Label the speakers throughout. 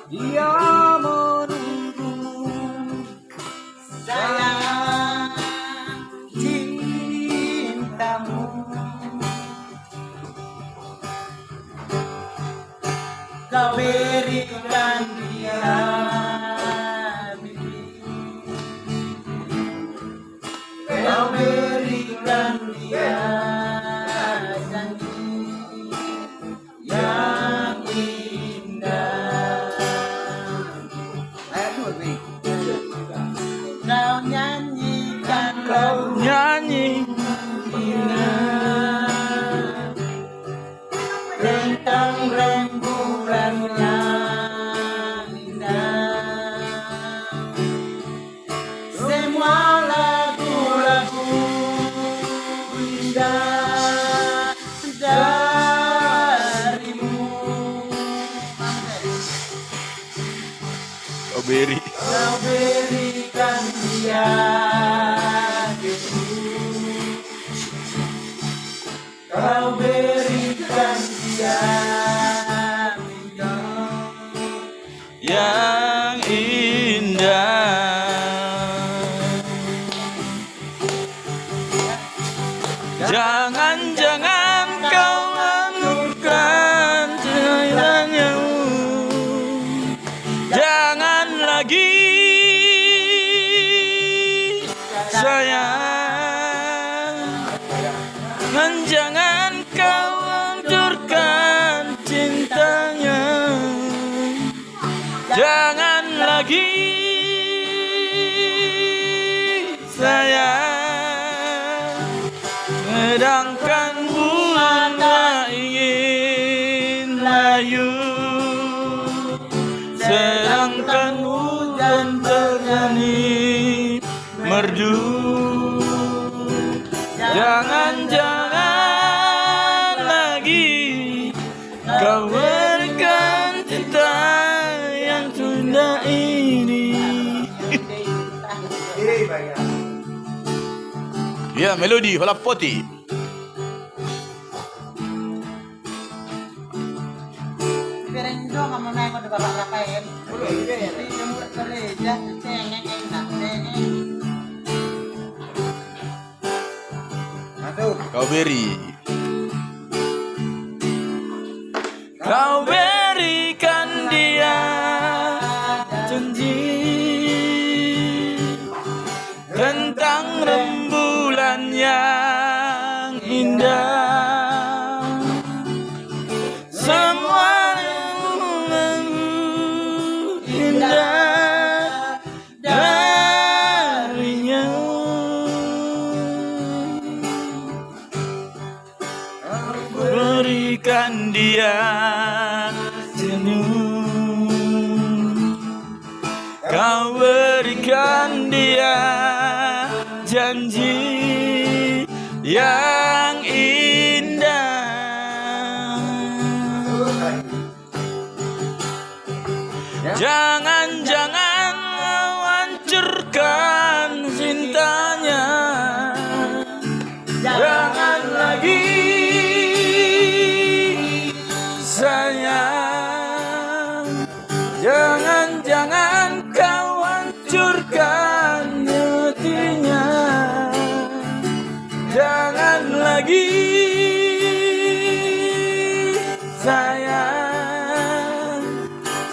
Speaker 1: Dia menunggu sayang cintamu. Kau berikan dia mimpi, kau berikan dia janji yang indah. Kau nyanyikan, kau nyanyi tentang rembulan yang indah. Semua lagu-lagu indah darimu.
Speaker 2: Kau
Speaker 1: berikan dia kau berikan dia
Speaker 2: yang indah. Jangan-jangan kau menurunkan cintanya. Jangan lagi sayang, jangan kau hancurkan cintanya. Jangan lagi sayang, sedangkan bunga ingin layu, sedangkan hujan terjadi merdu. Jangan-jangan lagi kau berikan cinta yang tunda ini. Ya, melodi Hola Poti.
Speaker 1: Perendo kamu naik ke Bapak Rafael. Jadi kamu kerja cengeng enak cengeng. Aduh,
Speaker 2: Kau berikan dia janji tentang rembulan yang indah. Semua yang indah darinya. Berikan dia senyum, kau berikan dia janji yang indah. Jangan-jangan hancurkan cintanya. Jangan lagi sayang, jangan-jangan kau hancurkan hatinya. Jangan lagi sayang,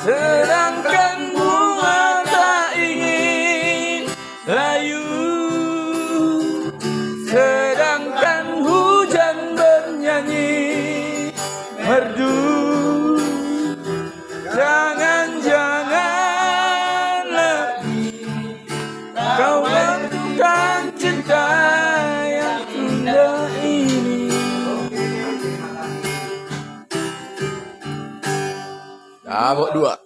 Speaker 2: sedangkan bunga tak ingin layu, sedangkan hujan bernyanyi merdu. Jangan-jangan lagi kau lakukan cinta yang indah ini. Nah, bawa dua.